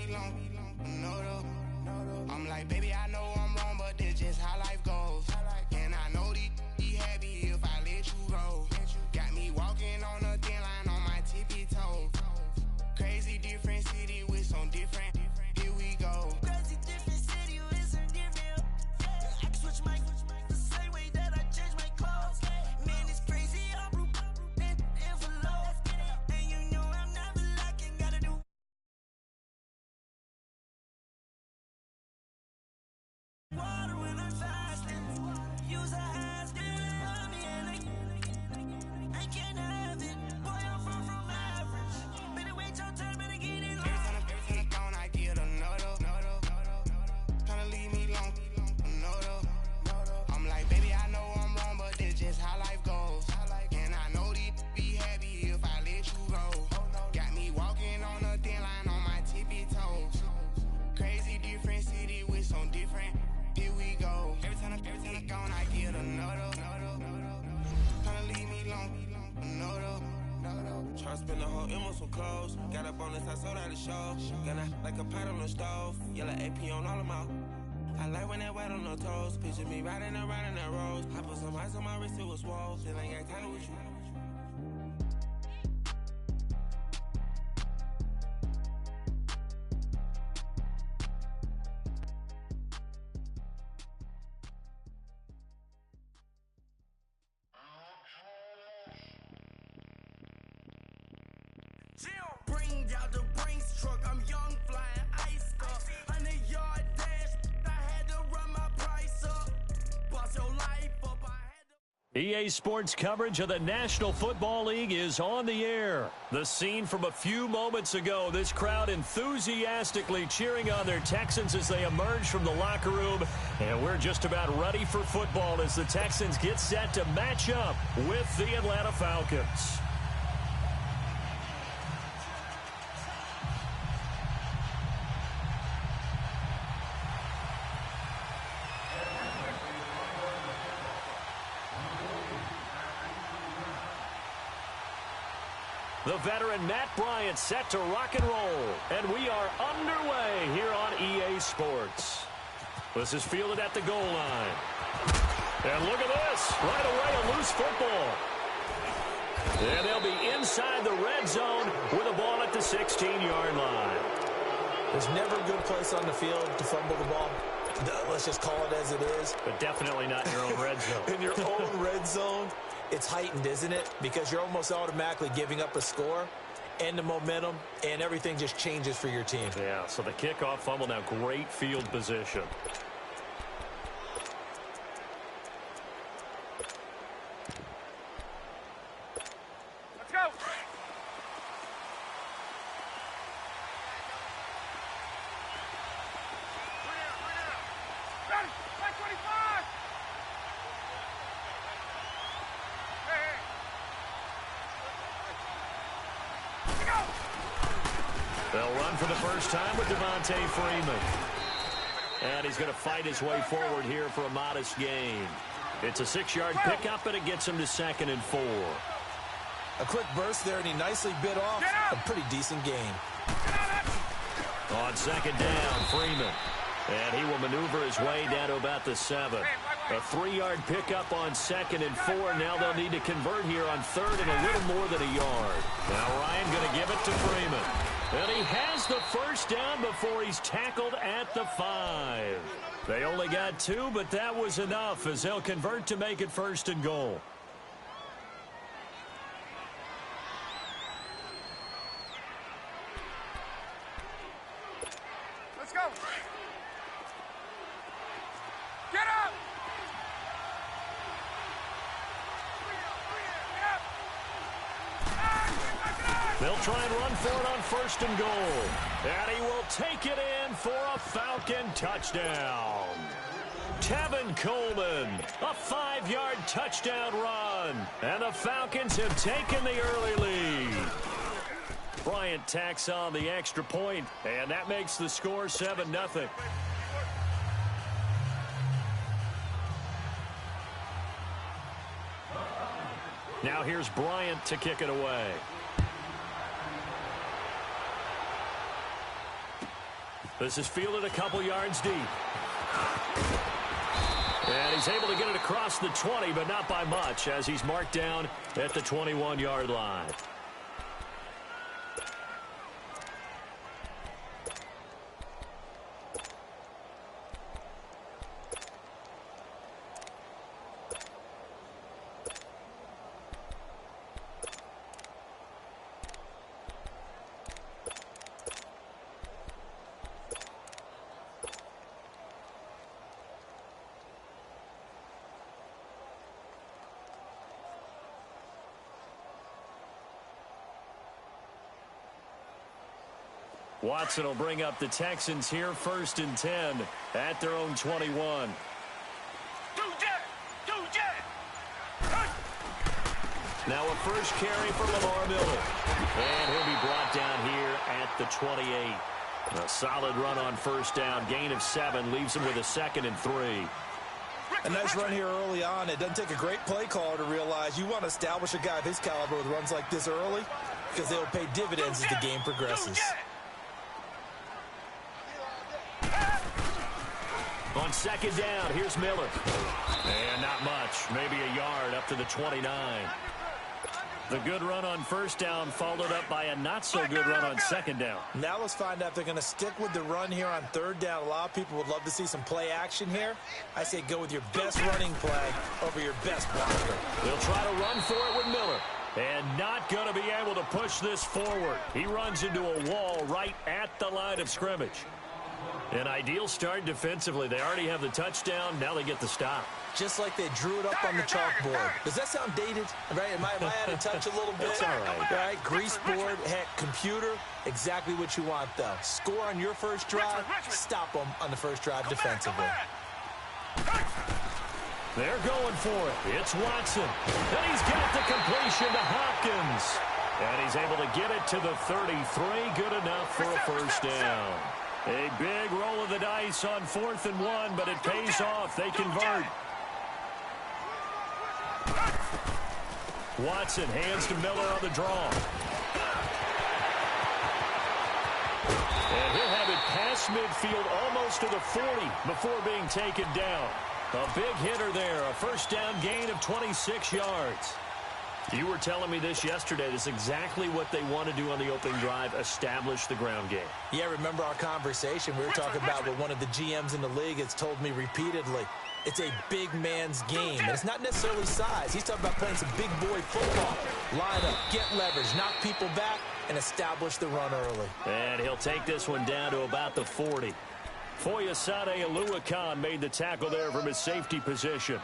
me long. No. I'm like, baby, I know I'm wrong, but this just how life goes. And I know these happy if I let you go. Got me walking on a thin line on my tippy toes. Crazy different city with some different. Here we go. Crazy different city with some different. I can switch my the same way that I change my clothes. Man, it's crazy. I'm blue and envelope. And you know I'm never lacking. Gotta do water when I'm fasting. Use a has to love me and I can't have it. Boy, I'm far from average. Better wait your turn, better get in line. Every time gone, I get another. Tryna leave me long. No. I'm like, baby, I know I'm wrong, but this just how life goes. And I know these be happy if I let you go. Got me walking on a thin line on my tippy toes. Crazy different city with some different. Here we go. Every time gone, I get another. Tryna leave me long. No. Tryna spend the whole M on some clothes. Got up on this, I sold out the show. Gonna like a pot on the stove. Yellow AP on all of my. I like when that wet on the toes. Picture me riding around in that rose. I put some ice on my wrist, it was swole. Still ain't got time with you. Bring out the Brinks truck, I'm young, flying ice up. 100-yard dash, I had to run my price up. Boss your life up, I had to... EA Sports coverage of the National Football League is on the air. The scene from a few moments ago, this crowd enthusiastically cheering on their Texans as they emerge from the locker room. And we're just about ready for football as the Texans get set to match up with the Atlanta Falcons. The veteran Matt Bryant set to rock and roll. And we are underway here on EA Sports. This is fielded at the goal line. And look at this. Right away, a loose football. And they'll be inside the red zone with a ball at the 16-yard line. There's never a good place on the field to fumble the ball. Let's just call it as it is. But definitely not in your own red zone. In your own red zone, it's heightened, isn't it? Because you're almost automatically giving up a score and the momentum, and everything just changes for your team. Yeah, so the kickoff fumble, now great field position. Let's go. Ready, 25. They'll run for the first time with Devontae Freeman. And he's going to fight his way forward here for a modest gain. It's a 6-yard pickup, and it gets him to 2nd and 4. A quick burst there, and he nicely bit off a pretty decent gain. On 2nd down, Freeman. And he will maneuver his way down to about the 7. A 3-yard pickup on 2nd and 4. Now they'll need to convert here on 3rd and a little more than a yard. Now Ryan going to give it to Freeman. And he has the first down before he's tackled at the 5. They only got 2, but that was enough as they'll convert to make it 1st and goal. Let's go. Get up. They'll try and run for it on 1st and goal. And he will take it in for a Falcon touchdown. Tevin Coleman, a 5-yard touchdown run. And the Falcons have taken the early lead. Bryant tacks on the extra point, and that makes the score 7-0. Now here's Bryant to kick it away. This is fielded a couple yards deep. And he's able to get it across the 20, but not by much, as he's marked down at the 21-yard line. Watson will bring up the Texans here, 1st and 10 at their own 21. Now a first carry for Lamar Miller. And he'll be brought down here at the 28. A solid run on first down. Gain of 7 leaves him with a 2nd and 3. A nice run here early on. It doesn't take a great play caller to realize you want to establish a guy of his caliber with runs like this early, because they'll pay dividends as the game progresses. On 2nd down, here's Miller. And not much. Maybe a yard up to the 29. The good run on first down followed up by a not-so-good run on 2nd down. Now let's find out if they're going to stick with the run here on 3rd down. A lot of people would love to see some play action here. I say go with your best running play over your best blocker. They'll try to run for it with Miller. And not going to be able to push this forward. He runs into a wall right at the line of scrimmage. An ideal start defensively. They already have the touchdown. Now they get the stop. Just like they drew it up on the chalkboard. Does that sound dated? Right? Am I out of touch a little bit? It's all right. Right? Grease board, heck, computer. Exactly what you want, though. Score on your first drive. Stop them on the first drive defensively. They're going for it. It's Watson. And he's got the completion to Hopkins. And he's able to get it to the 33. Good enough for a first down. A big roll of the dice on 4th and 1, but it pays off. They convert. Watson hands to Miller on the draw. And he'll have it past midfield almost to the 40 before being taken down. A big hitter there. A first down gain of 26 yards. You were telling me this yesterday. This is exactly what they want to do on the opening drive, establish the ground game. Yeah, remember our conversation we were talking about with one of the GMs in the league has told me repeatedly. It's a big man's game, and it's not necessarily size. He's talking about playing some big boy football. Line up, get leverage, knock people back, and establish the run early. And he'll take this one down to about the 40. Foyesade Oluwakan made the tackle there from his safety position.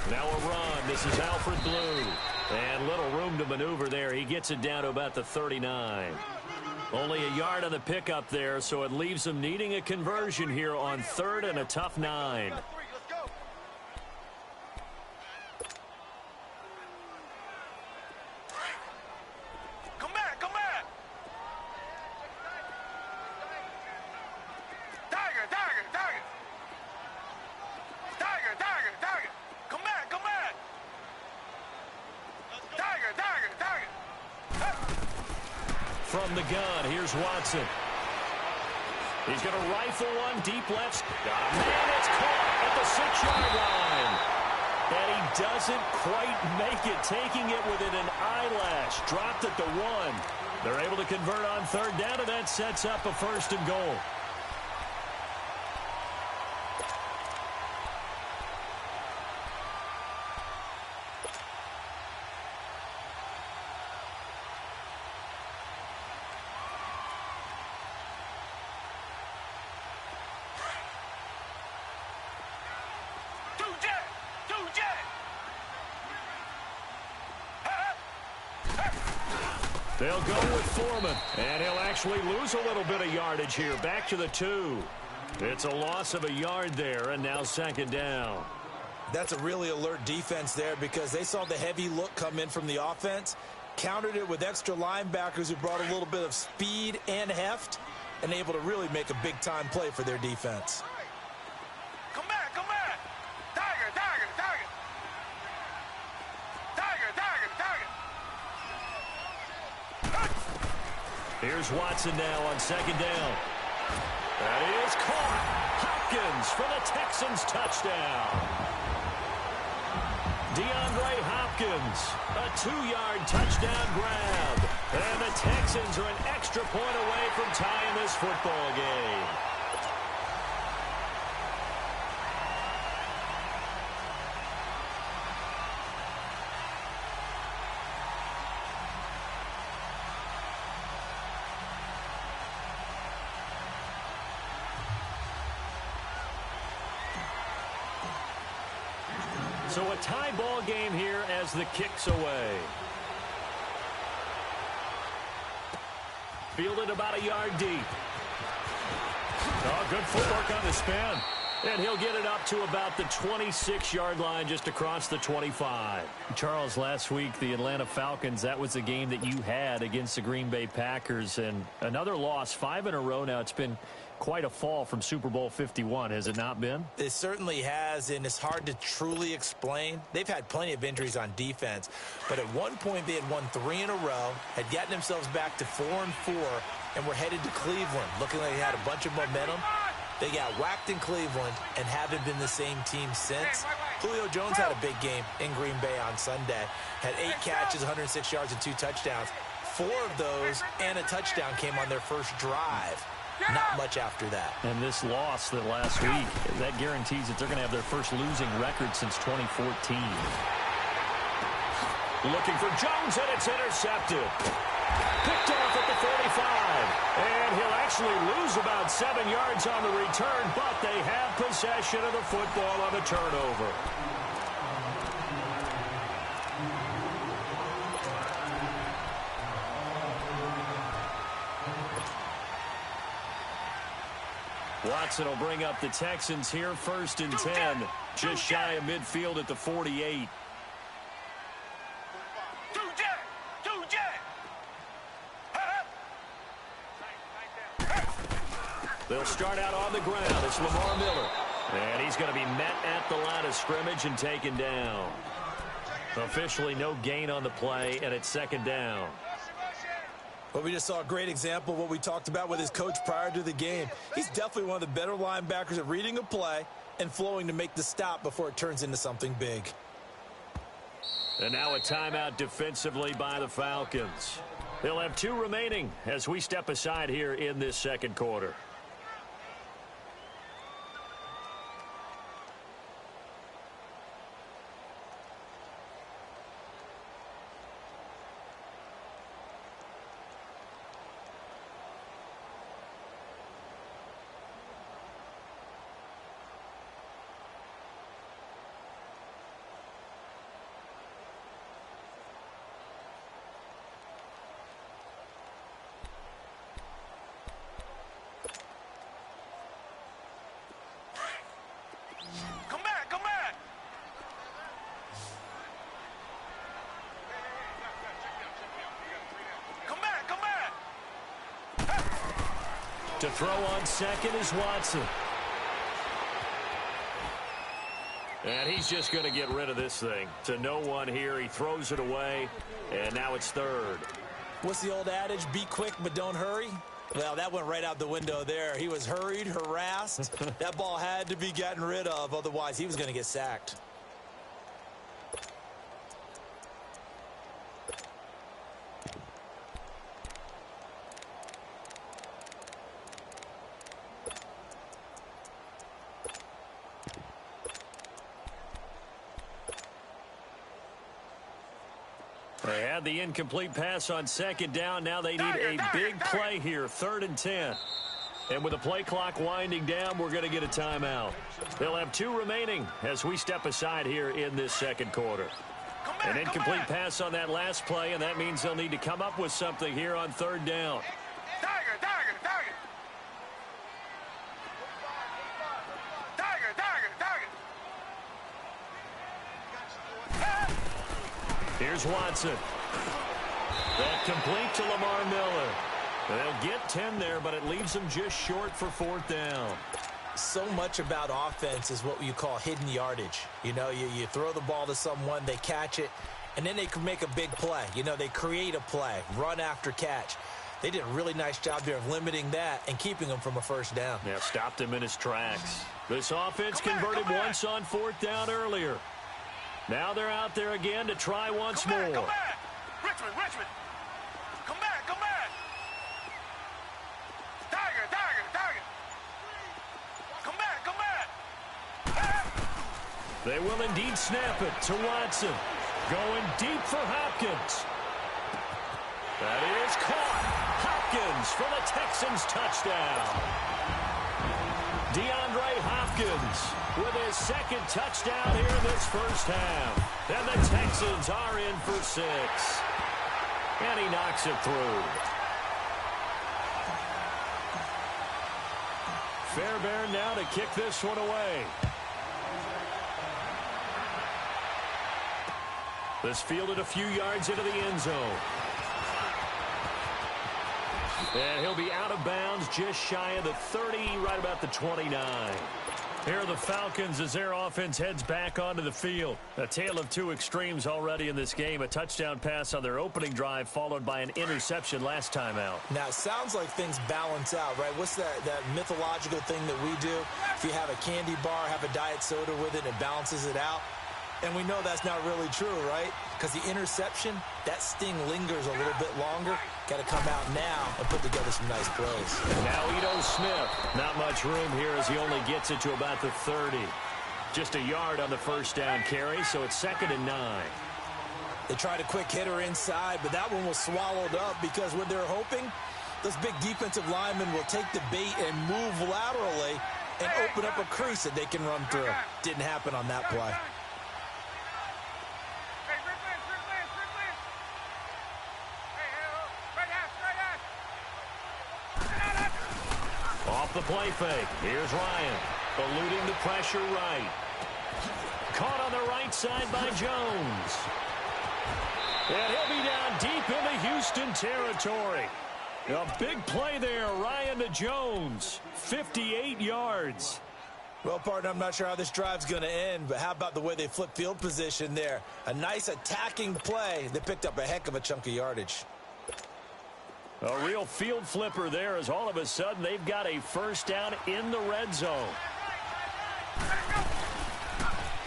Now a run. This is Alfred Blue. And little room to maneuver there. He gets it down to about the 39. Only a yard on the pickup there, so it leaves them needing a conversion here on 3rd and a tough 9. From the gun, here's Watson. He's going to rifle one deep left. Got a man that's caught at the 6-yard line. And he doesn't quite make it, taking it within an eyelash. Dropped at the 1. They're able to convert on 3rd down, and that sets up a 1st and goal. They'll go with Foreman, and he'll actually lose a little bit of yardage here. Back to the 2. It's a loss of a yard there, and now 2nd down. That's a really alert defense there because they saw the heavy look come in from the offense, Countered it with extra linebackers who brought a little bit of speed and heft and able to really make a big-time play for their defense. Come back, come back. Tiger, tiger, tiger. Tiger, tiger, tiger. Here's Watson now on second down. That is caught. Hopkins for the Texans touchdown. DeAndre Hopkins, a 2-yard touchdown grab. And the Texans are an extra point away from tying this football game. So a tie ball game here as the kick's away. Fielded about a yard deep. Oh, good footwork on the spin. And he'll get it up to about the 26-yard line just across the 25. Charles, last week, the Atlanta Falcons, that was the game that you had against the Green Bay Packers. And another loss, 5 in a row now. It's been quite a fall from Super Bowl 51, has it not been? It certainly has, and it's hard to truly explain. They've had plenty of injuries on defense, but at one point they had won 3 in a row, had gotten themselves back to 4-4, and were headed to Cleveland, looking like they had a bunch of momentum. They got whacked in Cleveland and haven't been the same team since. Julio Jones had a big game in Green Bay on Sunday. Had 8 catches, 106 yards, and 2 touchdowns. 4 of those and a touchdown came on their first drive. Not much after that. And this loss that last week, that guarantees that they're going to have their first losing record since 2014. Looking for Jones, and it's intercepted. Picked off at the 45. And he'll actually lose about 7 yards on the return, but they have possession of the football on the turnover. Watson will bring up the Texans here, 1st and 10. Just shy of midfield at the 48. They'll start out on the ground. It's Lamar Miller. And he's going to be met at the line of scrimmage and taken down. Officially no gain on the play, and it's 2nd down. But we just saw a great example of what we talked about with his coach prior to the game. He's definitely one of the better linebackers at reading a play and flowing to make the stop before it turns into something big. And now a timeout defensively by the Falcons. They'll have 2 remaining as we step aside here in this 2nd quarter. To throw on second is Watson. And he's just going to get rid of this thing. To no one here. He throws it away. And now it's 3rd. What's the old adage? Be quick, but don't hurry. Well, that went right out the window there. He was hurried, harassed. That ball had to be gotten rid of. Otherwise, he was going to get sacked. They had the incomplete pass on 2nd down. Now they need a big play here, 3rd and 10. And with the play clock winding down, we're going to get a timeout. They'll have 2 remaining as we step aside here in this 2nd quarter. An incomplete pass on that last play, and that means they'll need to come up with something here on 3rd down. Here's Watson. That complete to Lamar Miller. They'll get 10 there, but it leaves them just short for 4th down. So much about offense is what you call hidden yardage. You know, you throw the ball to someone, they catch it, and then they can make a big play. You know, they create a play, run after catch. They did a really nice job there of limiting that and keeping him from a 1st down. Yeah, stopped him in his tracks. This offense converted once on 4th down earlier. Now they're out there again to try once more. Come back. Richmond. Come back. Tiger. Come back. They will indeed snap it to Watson. Going deep for Hopkins. That is caught. Hopkins for the Texans touchdown. DeAndre Hopkins with his 2nd touchdown here in this 1st half. And the Texans are in for 6. And he knocks it through. Fairbairn now to kick this one away. This fielded a few yards into the end zone. And he'll be out of bounds just shy of the 30, right about the 29. Here are the Falcons as their offense heads back onto the field. A tale of two extremes already in this game. A touchdown pass on their opening drive followed by an interception last time out. Now, it sounds like things balance out, right? What's that mythological thing that we do? If you have a candy bar, have a diet soda with it, and it balances it out. And we know that's not really true, right? Because the interception, that sting lingers a little bit longer. Got to come out now and put together some nice plays. Now Ito Smith. Not much room here as he only gets it to about the 30. Just a yard on the 1st down carry, so it's 2nd and 9. They tried a quick hitter inside, but that one was swallowed up because what they're hoping, those big defensive linemen will take the bait and move laterally and open up a crease that they can run through. Didn't happen on that play. Off the play fake. Here's Ryan. Eluding the pressure right. Caught on the right side by Jones. And he'll be down deep into Houston territory. A big play there. Ryan to Jones. 58 yards. Well, partner, I'm not sure how this drive's going to end, but how about the way they flip field position there? A nice attacking play. They picked up a heck of a chunk of yardage. A real field flipper there as all of a sudden they've got a 1st down in the red zone.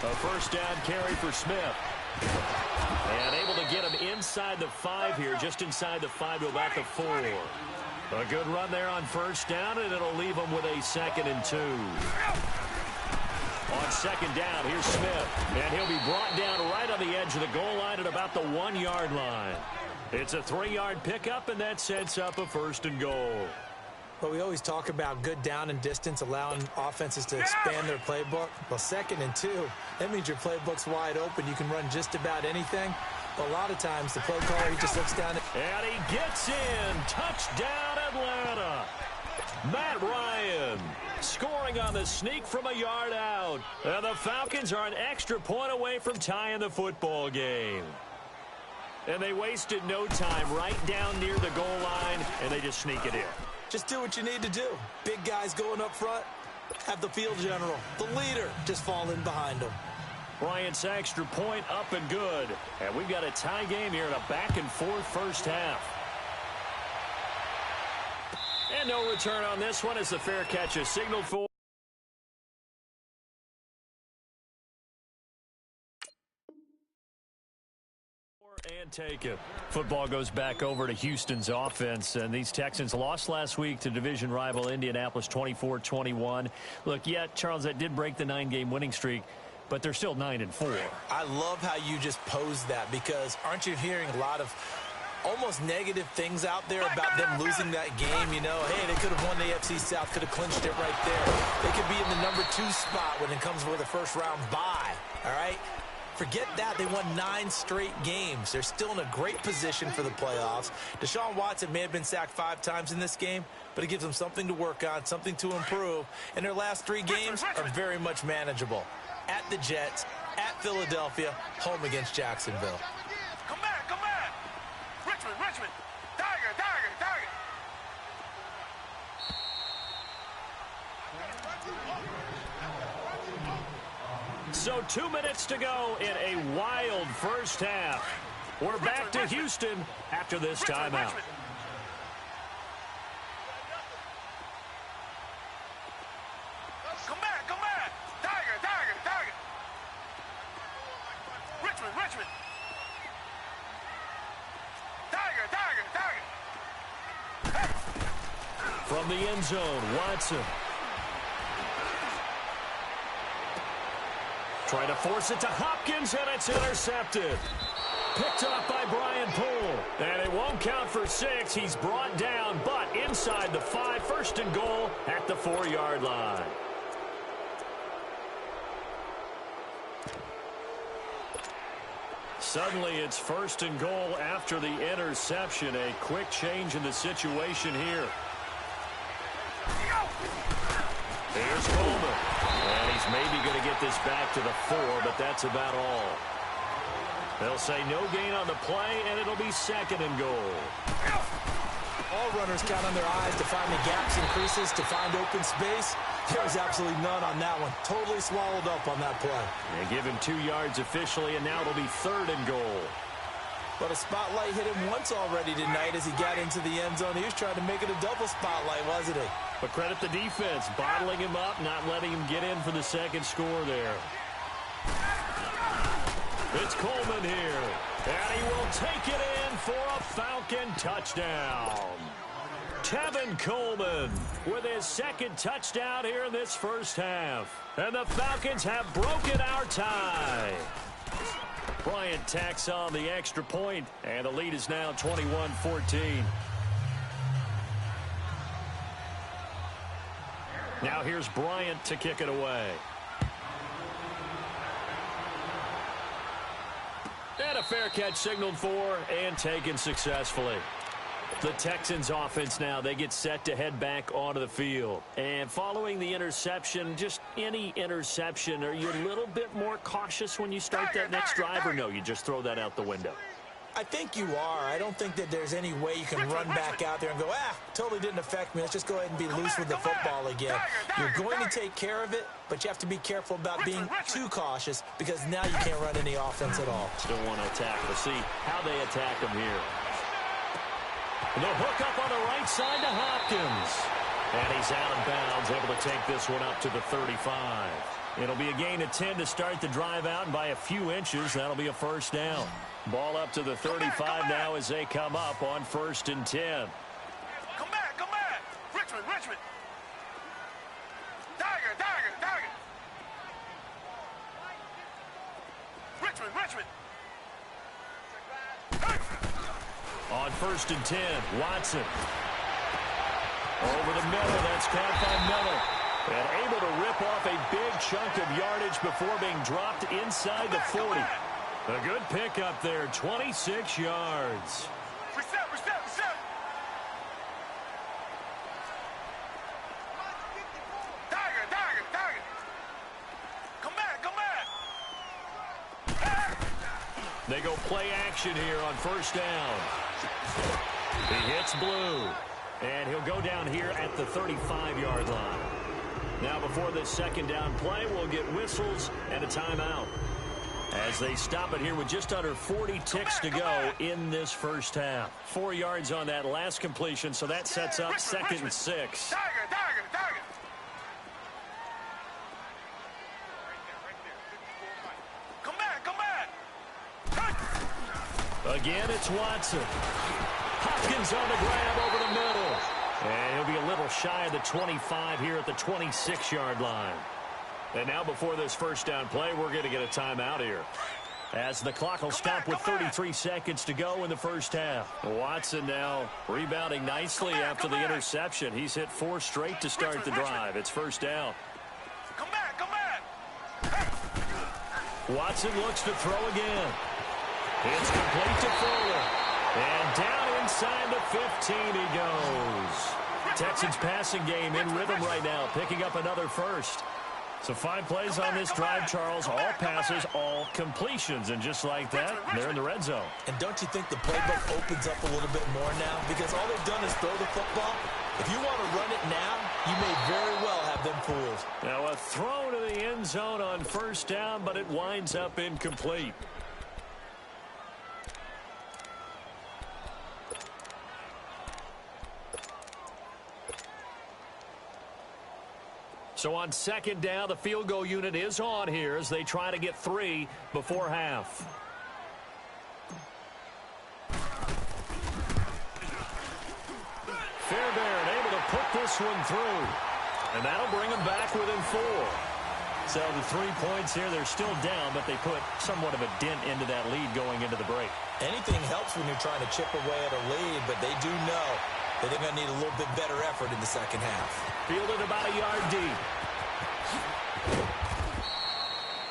A 1st down carry for Smith. And able to get him inside the 5 here, just inside the 5 to about the 4. A good run there on 1st down, and it'll leave him with a 2nd and 2. On 2nd down, here's Smith. And he'll be brought down right on the edge of the goal line at about the 1-yard line. It's a 3-yard pickup, and that sets up a 1st and goal. Well, we always talk about good down and distance, allowing offenses to expand their playbook. Well, 2nd and 2, that means your playbook's wide open. You can run just about anything. But a lot of times, the play caller, he just looks down. And he gets in. Touchdown, Atlanta. Matt Ryan scoring on the sneak from a yard out. And the Falcons are an extra point away from tying the football game. And they wasted no time right down near the goal line, and they just sneak it in. Just do what you need to do. Big guys going up front. Have the field general, the leader, just fall in behind them. Bryant's extra point up and good. And we've got a tie game here in a back-and-forth 1st half. And no return on this one as the fair catch is signaled for. And take it. Football goes back over to Houston's offense, and these Texans lost last week to division rival Indianapolis 24-21. Look, yeah, Charles, that did break the 9-game winning streak, but they're still 9-4. I love how you just posed that, because aren't you hearing a lot of almost negative things out there about them losing that game? You know, hey, they could have won the AFC South, could have clinched it right there. They could be in the number 2 spot when it comes with a 1st-round bye, all right? Forget that. They won 9 straight games. They're still in a great position for the playoffs. Deshaun Watson may have been sacked 5 times in this game, but it gives them something to work on, something to improve. And their last 3 games are very much manageable. At the Jets, at Philadelphia, home against Jacksonville. Come back. Richmond. Richmond. Tiger. So 2 minutes to go in a wild first half. We're back to Houston after this timeout. Come back. Tiger. Richmond. Tiger. From the end zone, Watson. Trying to force it to Hopkins, and it's intercepted. Picked off by Brian Poole. And it won't count for 6. He's brought down, but inside the 5, first and goal at the 4-yard line. Suddenly it's first and goal after the interception. A quick change in the situation here. Here's Coleman. And he's maybe going to get this back to the 4, but that's about all. They'll say no gain on the play, and it'll be second and goal. All runners count on their eyes to find the gaps and creases, to find open space. There's absolutely none on that one. Totally swallowed up on that play. They give him 2 yards officially, and now it'll be third and goal. But a spotlight hit him once already tonight as he got into the end zone. He was trying to make it a double spotlight, wasn't he? But credit the defense, bottling him up, not letting him get in for the second score there. It's Coleman here, and he will take it in for a Falcon touchdown. Tevin Coleman with his second touchdown here in this first half. And the Falcons have broken our tie. Bryant tacks on the extra point, and the lead is now 21-14. Now here's Bryant to kick it away. And a fair catch signaled for and taken successfully. The Texans offense now, they get set to head back onto the field. And following the interception, just any interception, are you a little bit more cautious when you start that next drive, or no, you just throw that out the window? I think you are. I don't think that there's any way you can run back out there and go, totally didn't affect me. Let's just go ahead and be loose with the football again. You're going to take care of it, but you have to be careful about being too cautious because now you can't run any offense at all. Still want to attack. We'll see how they attack him here. The hook up on the right side to Hopkins. And he's out of bounds, able to take this one up to the 35. It'll be a gain of 10 to start the drive out, and by a few inches, that'll be a first down. Ball up to the 35 now as they come up on 1st and 10. Come back. Richmond. Tiger. Richmond. On 1st and 10, Watson. Over the middle, that's caught by Miller. And able to rip off a big chunk of yardage before being dropped inside the 40. A good pickup there, 26 yards. Reset. Tiger. Come back. They go play action here on 1st down. He hits Blue. And he'll go down here at the 35-yard line. Now before this second down play, we'll get whistles and a timeout. As they stop it here with just under 40 ticks to go in this first half. 4 yards on that last completion, so that sets up 2nd and 6. Tiger. Come back. Again, it's Watson. Hopkins on the grab over the middle. And he'll be a little shy of the 25 here at the 26-yard line. And now before this first down play, we're going to get a timeout here, as the clock will stop with 33 seconds to go in the first half. Watson now rebounding nicely after the interception. He's hit 4 straight to start the drive. It's 1st down. Come back. Watson looks to throw again. It's complete to Fuller. And down inside the 15 he goes. Texans passing game in rhythm right now, picking up another first. So 5 plays on this drive, Charles. All passes, all completions. And just like that, they're in the red zone. And don't you think the playbook opens up a little bit more now? Because all they've done is throw the football. If you want to run it now, you may very well have them fooled. Now a throw to the end zone on first down, but it winds up incomplete. So on second down, the field goal unit is on here as they try to get 3 before half. Fairbairn able to put this one through. And that'll bring them back within 4. So the 3 points here, they're still down, but they put somewhat of a dent into that lead going into the break. Anything helps when you're trying to chip away at a lead, but they do know that they're going to need a little bit better effort in the second half. Fielded about a yard deep.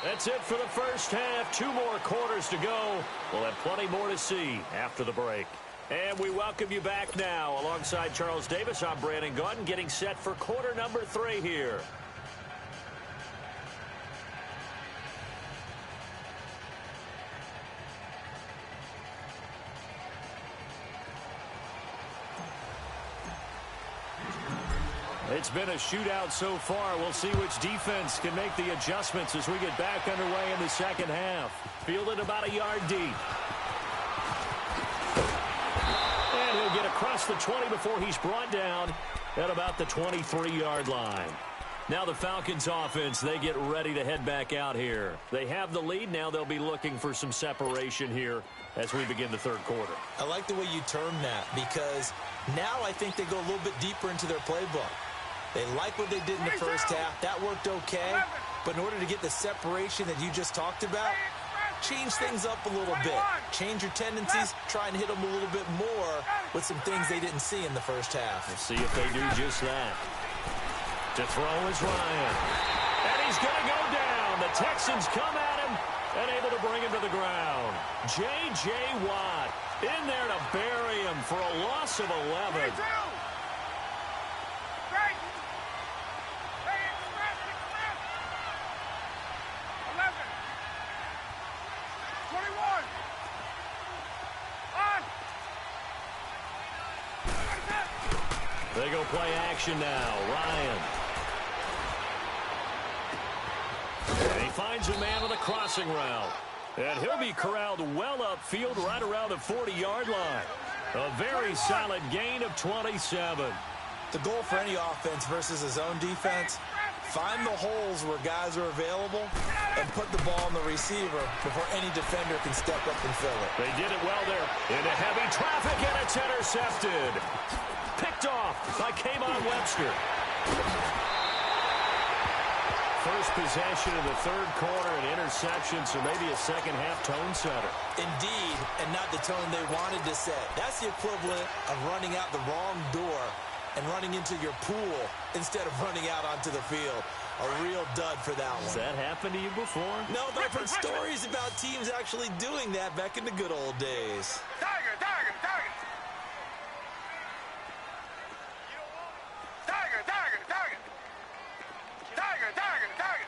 That's it for the first half. 2 more quarters to go. We'll have plenty more to see after the break. And we welcome you back now. Alongside Charles Davis, I'm Brandon Gaudin, getting set for quarter number 3 here. It's been a shootout so far. We'll see which defense can make the adjustments as we get back underway in the second half. Fielded about a yard deep. And he'll get across the 20 before he's brought down at about the 23-yard line. Now the Falcons offense, they get ready to head back out here. They have the lead. Now they'll be looking for some separation here as we begin the third quarter. I like the way you term that because now I think they go a little bit deeper into their playbook. They like what they did in the first half. That worked okay. But in order to get the separation that you just talked about, change things up a little bit. Change your tendencies. Try and hit them a little bit more with some things they didn't see in the first half. Let's see if they do just that. To throw is Ryan. And he's going to go down. The Texans come at him and able to bring him to the ground. J.J. Watt in there to bury him for a loss of 11. They go play action now. Ryan. And he finds a man with a crossing route. And he'll be corralled well upfield right around the 40-yard line. A very solid gain of 27. The goal for any offense versus his own defense, find the holes where guys are available and put the ball in the receiver before any defender can step up and fill it. They did it well there. Into heavy traffic, and it's intercepted. Picked off by Kayvon Webster. First possession of the third quarter, an interception, so maybe a second-half tone setter. Indeed, and not the tone they wanted to set. That's the equivalent of running out the wrong door and running into your pool instead of running out onto the field. A real dud for that one. Has that happened to you before? No, but I've heard stories about teams actually doing that back in the good old days. Tiger, Tiger, Tiger. Tiger, Tiger, Tiger. Tiger, Tiger, Tiger.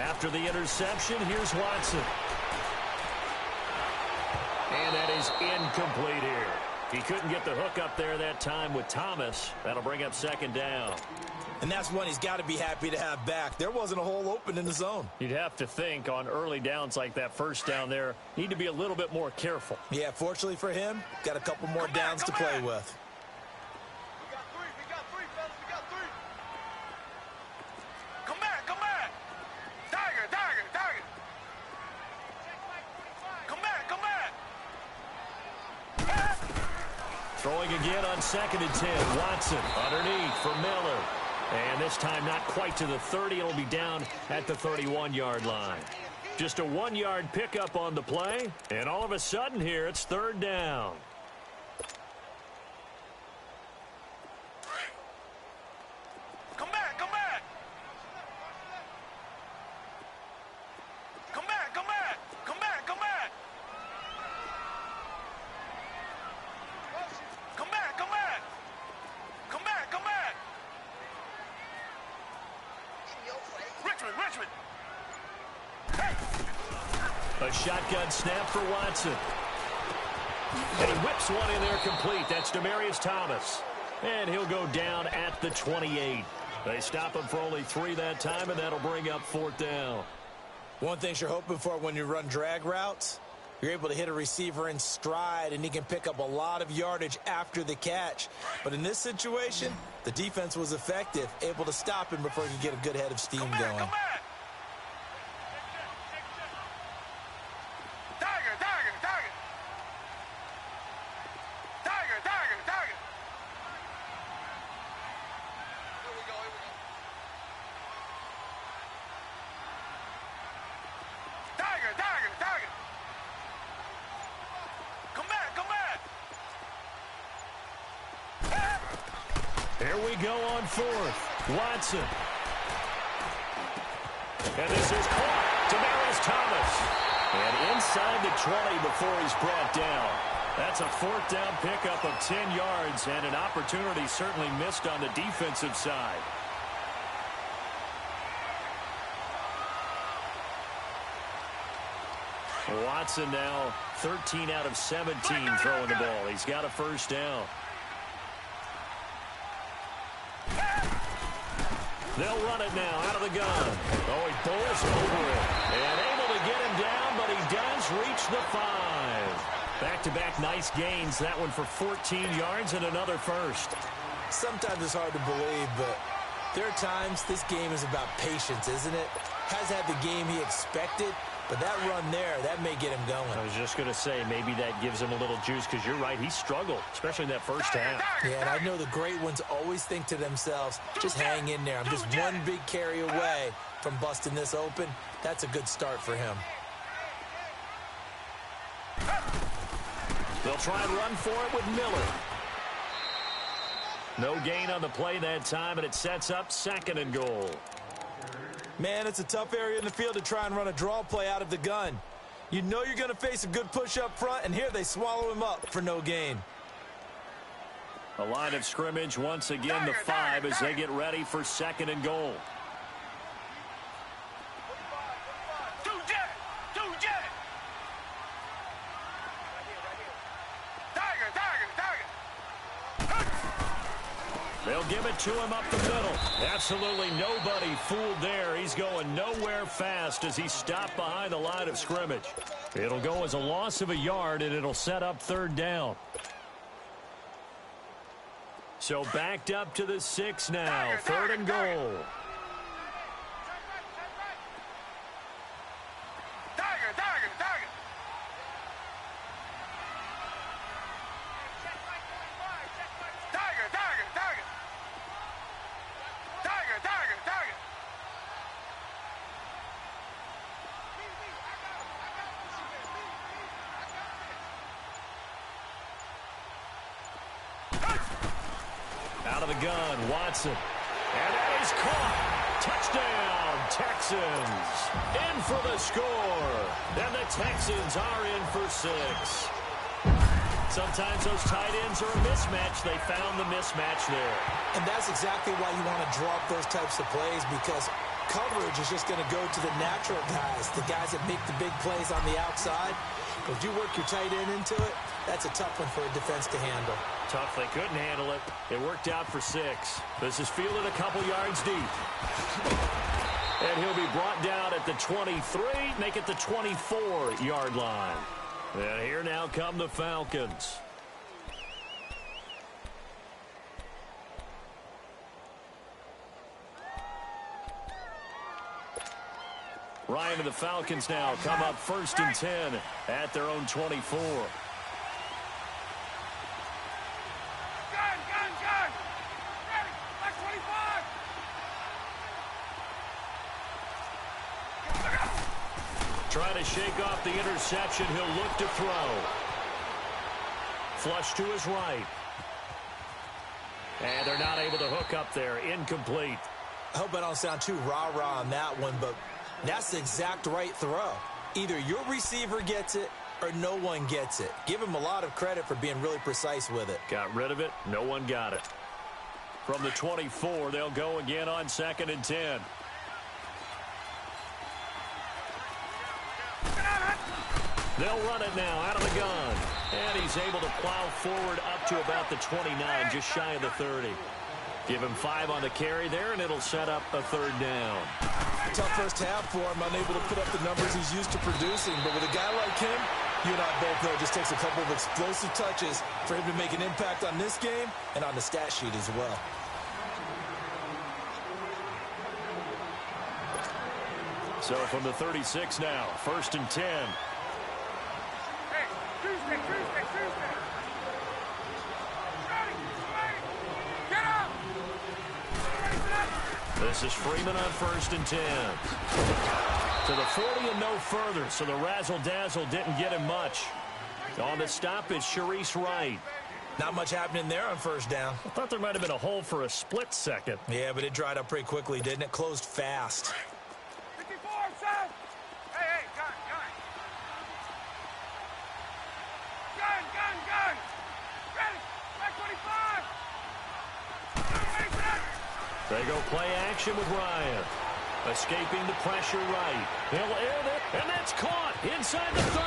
After the interception, here's Watson. And that is incomplete here. He couldn't get the hook up there that time with Thomas. That'll bring up second down. And that's one he's got to be happy to have back. There wasn't a hole open in the zone. You'd have to think on early downs like that first down there, need to be a little bit more careful. Yeah, fortunately for him, got a couple more downs to play with. We got three, fellas, we got three. Come back, come back. Tiger, Tiger, Tiger. Come back, come back. Throwing again on 2nd and 10. Watson underneath for Miller. And this time not quite to the 30. It'll be down at the 31-yard line. Just a 1-yard pickup on the play. And all of a sudden here, it's third down. Come back, come back. Come back, come back. Come back, come back. Come back, come back. Come back, come back. A shotgun snap for Watson. And he whips one in there complete. That's Demaryius Thomas. And he'll go down at the 28. They stop him for only 3 that time, and that'll bring up 4th down. One thing you're hoping for when you run drag routes, you're able to hit a receiver in stride, and he can pick up a lot of yardage after the catch. But in this situation, the defense was effective, able to stop him before he could get a good head of steam going. Come back. Tiger, Tiger, Tiger. Tiger, Tiger, Tiger. Here we go, here we go. Tiger, Tiger, Tiger. Come back, come back. Here we go on 4th. Watson. And this is caught. Demaryius Thomas. And inside the 20 before he's brought down. That's a 4th down pickup of 10 yards and an opportunity certainly missed on the defensive side. Watson now 13 out of 17 throwing the ball. He's got a 1st down. They'll run it now out of the gun. Oh, he bowls over it. And able to get him down, but he does reach the 5. Back-to-back nice gains. That one for 14 yards and another 1st. Sometimes it's hard to believe, but there are times this game is about patience, isn't it? Has had the game he expected, but that run there, that may get him going. I was just going to say, maybe that gives him a little juice, because you're right, he struggled, especially in that first half. Yeah, and I know the great ones always think to themselves, just hang in there. I'm just one big carry away from busting this open. That's a good start for him. They'll try and run for it with Miller. No gain on the play that time, and it sets up 2nd and goal. Man, it's a tough area in the field to try and run a draw play out of the gun. You know you're going to face a good push up front, and here they swallow him up for no gain. A line of scrimmage once again, the 5 as they get ready for 2nd and goal. Two jet. Tiger, Tiger, Tiger. They'll give it to him up the middle. Absolutely nobody fooled there. He's going nowhere fast as he stopped behind the line of scrimmage. It'll go as a loss of a yard, and it'll set up 3rd down. So backed up to the 6 now. 3rd and goal. Tiger, Tiger, Tiger. Tiger, Tiger, Tiger. Tiger, Tiger, Tiger. Out of the gun, Watson. And that is caught. Touchdown, Texans. In for the score. And the Texans are in for 6. Sometimes those tight ends are a mismatch. They found the mismatch there. And that's exactly why you want to draw up those types of plays, because coverage is just going to go to the natural guys, the guys that make the big plays on the outside. But if you work your tight end into it, that's a tough one for a defense to handle. Tough. They couldn't handle it. It worked out for 6. This is fielded a couple yards deep. And he'll be brought down at the 23, make it the 24-yard line. And here now come the Falcons. Ryan and the Falcons now come up 1st and 10 at their own 24. Trying to shake off the interception. He'll look to throw. Flush to his right. And they're not able to hook up there. Incomplete. I hope I don't sound too rah-rah on that one, but that's the exact right throw. Either your receiver gets it or no one gets it. Give him a lot of credit for being really precise with it. Got rid of it. No one got it. From the 24, they'll go again on 2nd and 10. They'll run it now out of the gun. And he's able to plow forward up to about the 29, just shy of the 30. Give him 5 on the carry there, and it'll set up a 3rd down. Tough first half for him, unable to put up the numbers he's used to producing. But with a guy like him, you and I both know it just takes a couple of explosive touches for him to make an impact on this game and on the stat sheet as well. So from the 36 now, 1st and 10. Hey, Tuesday. Get up! This is Freeman on 1st and 10. To the 40 and no further, so the razzle-dazzle didn't get him much. On the stop is Sharice Wright. Not much happening there on 1st down. I thought there might have been a hole for a split second. Yeah, but it dried up pretty quickly, didn't it? Closed fast. 54, son! Hey, gun! Gun! Ready! Back 25! They go play action with Ryan. Escaping the pressure right. He'll air it, and that's caught inside the 30.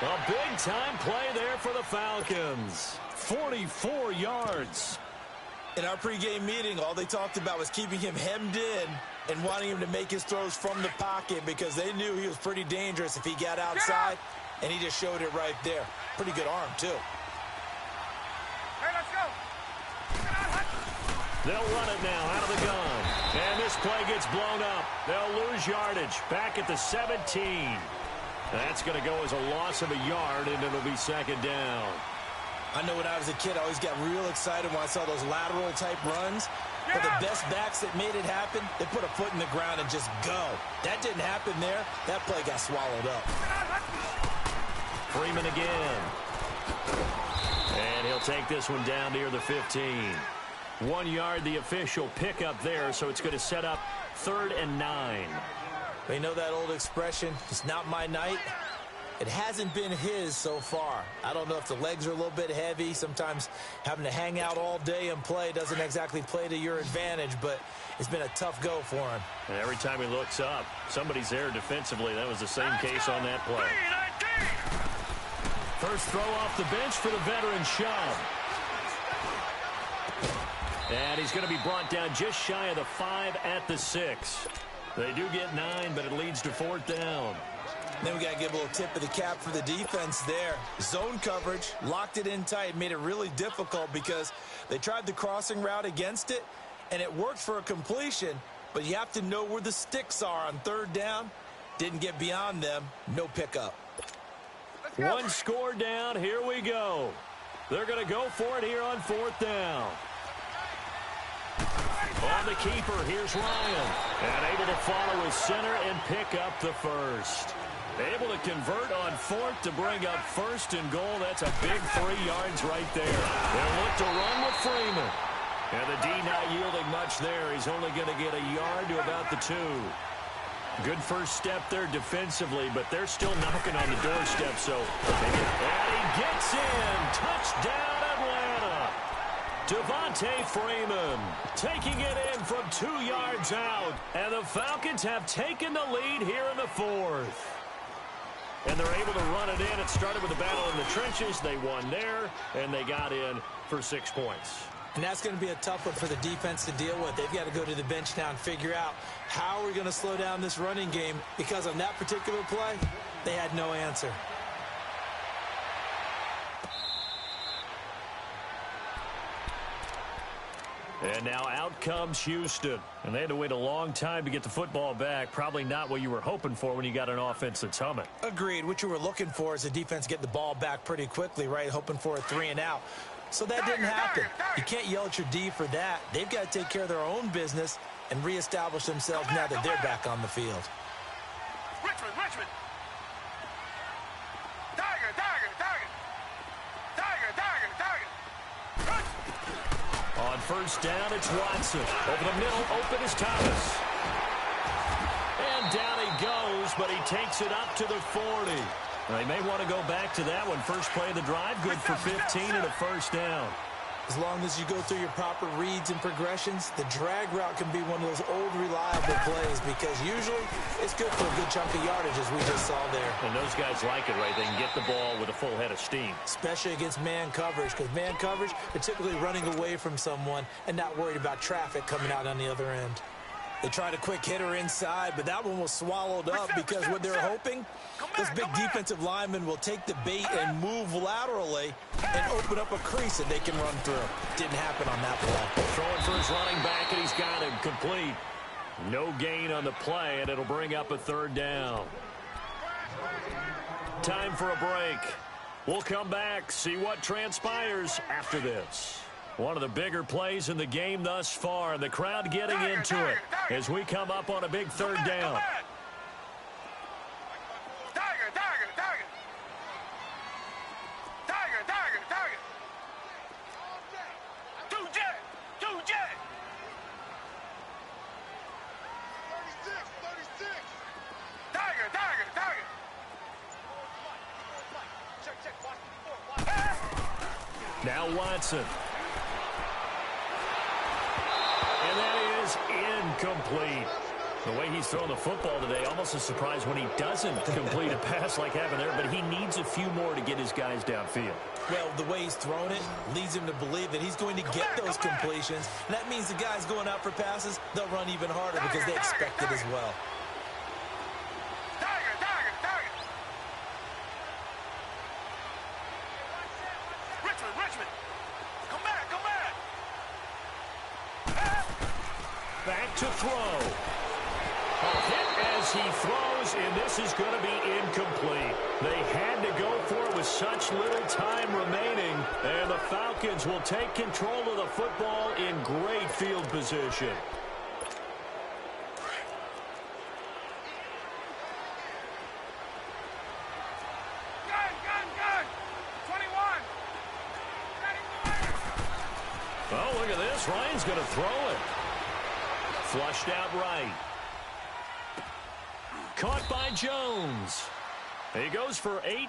A big-time play there for the Falcons. 44 yards. In our pregame meeting, all they talked about was keeping him hemmed in and wanting him to make his throws from the pocket because they knew he was pretty dangerous if he got outside, and he just showed it right there. Pretty good arm, too. Hey, let's go! They'll run it now out of the gun. And this play gets blown up. They'll lose yardage back at the 17. That's going to go as a loss of a yard, and it'll be 2nd down. I know when I was a kid, I always got real excited when I saw those lateral-type runs. But the best backs that made it happen, they put a foot in the ground and just go. That didn't happen there. That play got swallowed up. Freeman again. And he'll take this one down near the 15. 1 yard, the official pickup there, so it's going to set up 3rd and 9. You know that old expression, it's not my night? It hasn't been his so far. I don't know if the legs are a little bit heavy. Sometimes having to hang out all day and play doesn't exactly play to your advantage, but it's been a tough go for him. And every time he looks up, somebody's there defensively. That was the same case on that play. First throw off the bench for the veteran Schaub. And he's going to be brought down just shy of the 5 at the 6. They do get 9, but it leads to 4th down. Then we got to give a little tip of the cap for the defense there. Zone coverage, locked it in tight, made it really difficult because they tried the crossing route against it, and it worked for a completion, but you have to know where the sticks are on 3rd down. Didn't get beyond them, no pickup. One score down, here we go. They're going to go for it here on 4th down. On the keeper, here's Ryan. And able to follow his center and pick up the 1st. Able to convert on 4th to bring up 1st and goal. That's a big 3 yards right there. They'll look to run with Freeman. And the D not yielding much there. He's only going to get a yard to about the 2. Good first step there defensively, but they're still knocking on the doorstep. And he gets in. Touchdown, Atlanta. Devontae Freeman taking it in from 2 yards out. And the Falcons have taken the lead here in the 4th. And they're able to run it in. It started with a battle in the trenches. They won there, and they got in for 6 points. And that's going to be a tough one for the defense to deal with. They've got to go to the bench now and figure out how we're going to slow down this running game, because on that particular play, they had no answer. And now out comes Houston. And they had to wait a long time to get the football back. Probably not what you were hoping for when you got an offense that's humming. Agreed. What you were looking for is the defense get the ball back pretty quickly, right? Hoping for a 3 and out. So that didn't happen. You can't yell at your D for that. They've got to take care of their own business and reestablish themselves now that they're back on the field. Richmond! Tiger! On 1st down, it's Watson. Over the middle, open is Thomas. And down he goes, but he takes it up to the 40. They may want to go back to that one. First play of the drive, good for 15 and a 1st down. As long as you go through your proper reads and progressions, the drag route can be one of those old reliable plays because usually it's good for a good chunk of yardage as we just saw there. And those guys like it, right? They can get the ball with a full head of steam. Especially against man coverage, because man coverage, they're typically running away from someone and not worried about traffic coming out on the other end. They tried a quick hitter inside, but that one was swallowed up because what they're hoping, this big defensive lineman will take the bait and move laterally and open up a crease that they can run through. Didn't happen on that play. Throwing for his running back, and he's got him complete. No gain on the play, and it'll bring up a third down. Time for a break. We'll come back, see what transpires after this. One of the bigger plays in the game thus far, and the crowd getting into it as we come up on a big third down. Tiger, tiger, tiger. Tiger, tiger, tiger. Two jet, two jet. 36. Tiger, tiger, tiger. Now Watson. And that is incomplete. The way he's throwing the football today, almost a surprise when he doesn't complete a pass like happened there, but he needs a few more to get his guys downfield. Well, the way he's thrown it leads him to believe that he's going to get those completions. And that means the guys going out for passes, they'll run even harder because they expect it as well. Tiger, tiger, tiger. Richmond. Come back, come back. Back to throw. A hit as he throws, and this is going to be incomplete. They had to go for it with such little time remaining, and the Falcons will take control of the football in great field position. Gun. 21. Oh, look at this. Ryan's going to throw it. Flushed out right. Caught by Jones. He goes for 8.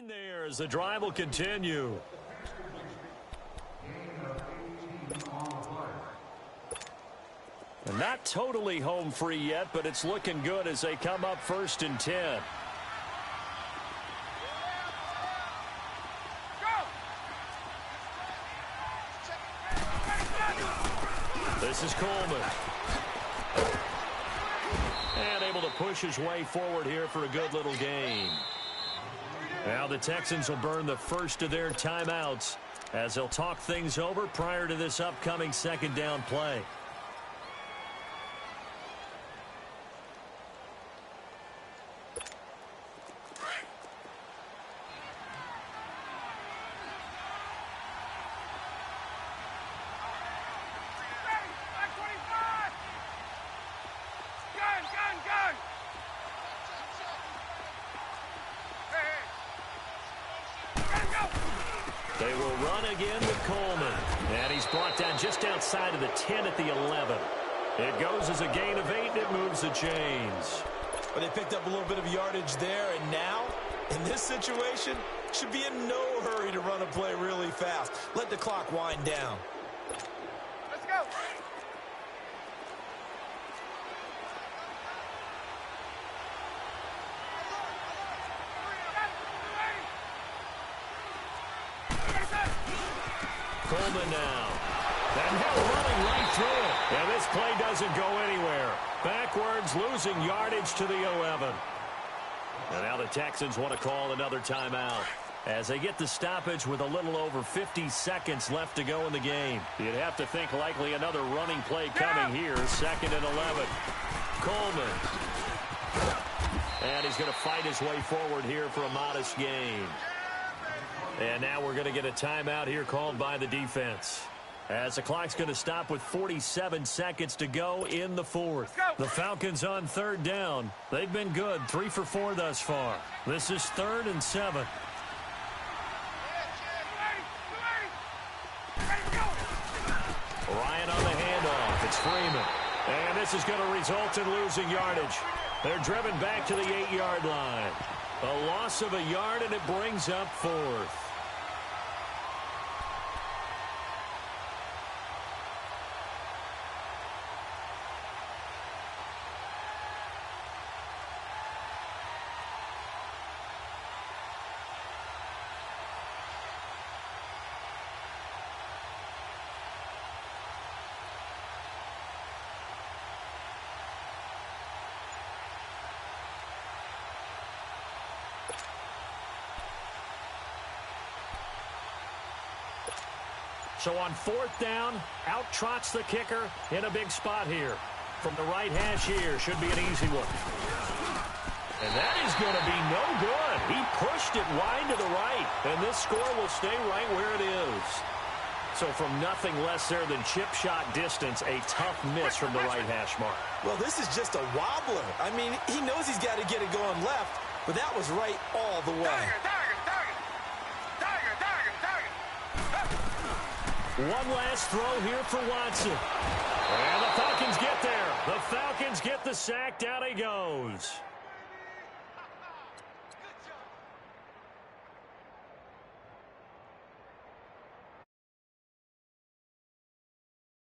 There as the drive will continue. And not totally home free yet, but it's looking good as they come up 1st and 10. This is Coleman. And able to push his way forward here for a good little gain. Now the Texans will burn the first of their timeouts as they'll talk things over prior to this upcoming second down play. They will run again with Coleman. And he's brought down just outside of the 10 at the 11. It goes as a gain of 8, and it moves the chains. But they picked up a little bit of yardage there, and now, in this situation, should be in no hurry to run a play really fast. Let the clock wind down. Let's go. Coleman now. And now running right through it. And this play doesn't go anywhere. Backwards, losing yardage to the 11. And now the Texans want to call another timeout as they get the stoppage with a little over 50 seconds left to go in the game. You'd have to think likely another running play coming here. 2nd and 11. Coleman. And he's going to fight his way forward here for a modest gain. And now we're going to get a timeout here called by the defense. As the clock's going to stop with 47 seconds to go in the fourth. The Falcons on third down. They've been good, 3 for 4 thus far. This is 3rd and 7. Ryan on the handoff. It's Freeman. And this is going to result in losing yardage. They're driven back to the 8-yard line. A loss of a yard, and it brings up 4th. So on 4th down, out trots the kicker in a big spot here. From the right hash here, should be an easy one. And that is going to be no good. He pushed it wide to the right, and this score will stay right where it is. So from nothing less there than chip shot distance, a tough miss from the right hash mark. Well, this is just a wobbler. I mean, he knows he's got to get it going left, but that was right all the way. One last throw here for Watson. And the Falcons get there. The Falcons get the sack. Down he goes.